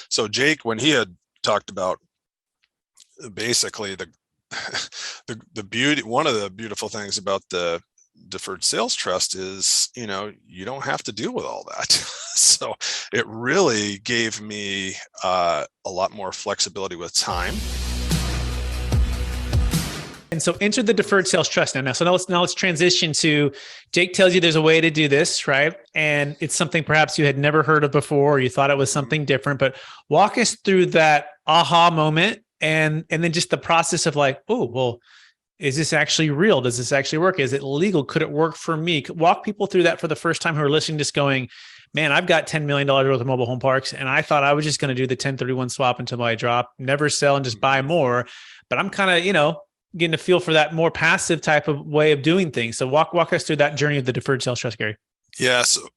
So Jake, when he had talked about basically the beauty, one of the beautiful things about the deferred sales trust is, you don't have to deal with all that. So it really gave me a lot more flexibility with time. And so enter the deferred sales trust now. So now let's transition to Jake tells you there's a way to do this, right? And it's something perhaps you had never heard of before, or you thought it was something different. But walk us through that aha moment, and then just the process of like, oh, well, is this actually real? Does this actually work? Is it legal? Could it work for me? Walk people through that for the first time who are listening, just going, man, I've got $10 million worth of mobile home parks, and I thought I was just going to do the 1031 swap until I drop, never sell and just buy more. But I'm kind of, getting a feel for that more passive type of way of doing things. So walk us through that journey of the deferred sales trust, Gary. Yeah. So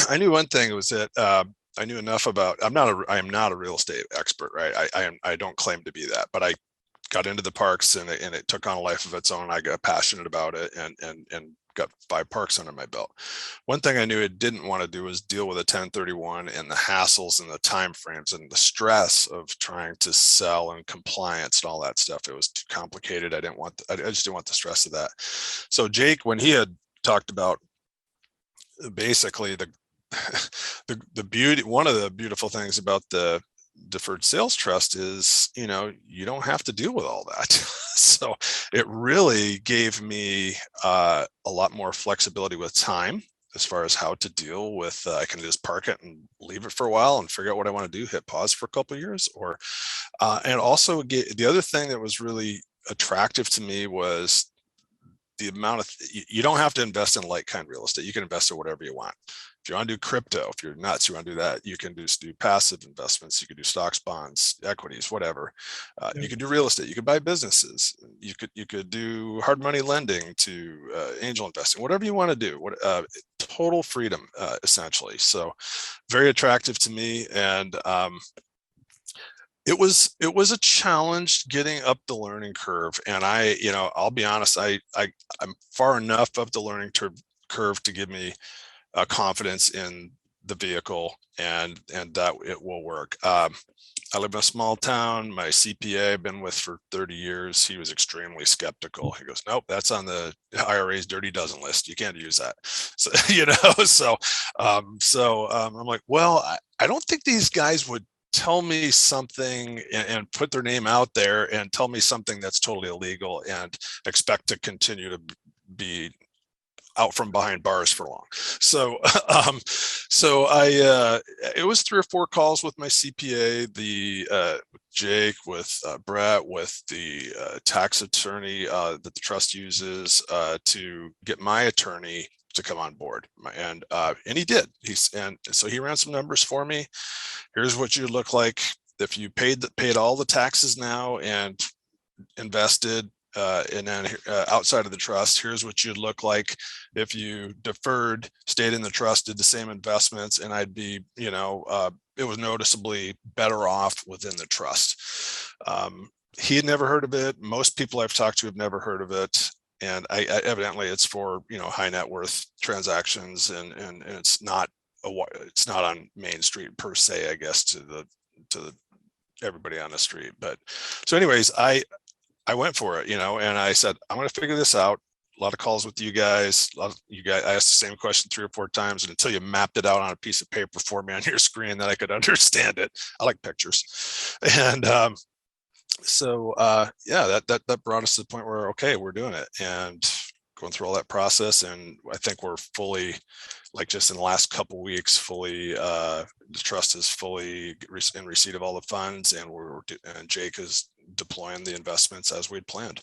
I knew one thing was that I knew enough about, I am not a real estate expert, right? I don't claim to be that, but I got into the parks and it took on a life of its own. I got passionate about it and got 5 parks under my belt. One thing I knew I didn't want to do was deal with a 1031 and the hassles and the time frames and the stress of trying to sell and compliance and all that stuff. It was too complicated. I just didn't want the stress of that. So Jake, when he had talked about basically the beauty, one of the beautiful things about the deferred sales trust is, you don't have to deal with all that. So it really gave me a lot more flexibility with time as far as how to deal with, I can just park it and leave it for a while and figure out what I want to do, hit pause for a couple of years, or, and also the other thing that was really attractive to me was the amount of, you don't have to invest in like kind real estate. You can invest in whatever you want. If you want to do crypto, if you're nuts, you want to do that, you can just do passive investments. You could do stocks, bonds, equities, whatever. You could do real estate. You could buy businesses. You could do hard money lending to angel investing, whatever you want to do. Total freedom, essentially. So very attractive to me. And it was a challenge getting up the learning curve. And I'll be honest, I'm far enough up the learning curve to give me confidence in the vehicle and that it will work. I live in a small town. My CPA I've been with for 30 years. He was extremely skeptical. He goes, nope, that's on the IRA's dirty dozen list. You can't use that. So, I'm like, well, I don't think these guys would tell me something and put their name out there and tell me something that's totally illegal and expect to continue to be out from behind bars for long. So it was 3 or 4 calls with my CPA, Jake, with Brett, with the tax attorney that the trust uses to get my attorney to come on board. And he did. So he ran some numbers for me. Here's what you look like if you paid all the taxes now and invested. And then outside of the trust, here's what you'd look like if you deferred, stayed in the trust, did the same investments, and I'd be, it was noticeably better off within the trust. He had never heard of it. Most people I've talked to have never heard of it. And evidently it's for, high net worth transactions and it's not on Main Street per se, I guess, to everybody on the street. But so anyways, I went for it, and I said, I'm going to figure this out. A lot of calls with you guys. I asked the same question 3 or 4 times, and until you mapped it out on a piece of paper for me on your screen, that I could understand it. I like pictures. And that brought us to the point where, okay, we're doing it and going through all that process. And I think we're fully, like just in the last couple of weeks, the trust is fully in receipt of all the funds, and Jake is deploying the investments as we'd planned.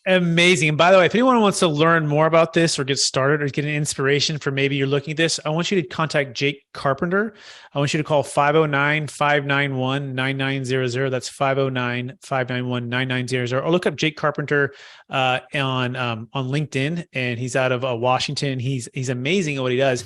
Amazing. And by the way, if anyone wants to learn more about this or get started or get an inspiration for maybe you're looking at this, I want you to contact Jake Carpenter. I want you to call 509-591-9900. That's 509-591-9900. Or look up Jake Carpenter on LinkedIn. And he's out of Washington. He's amazing at what he does.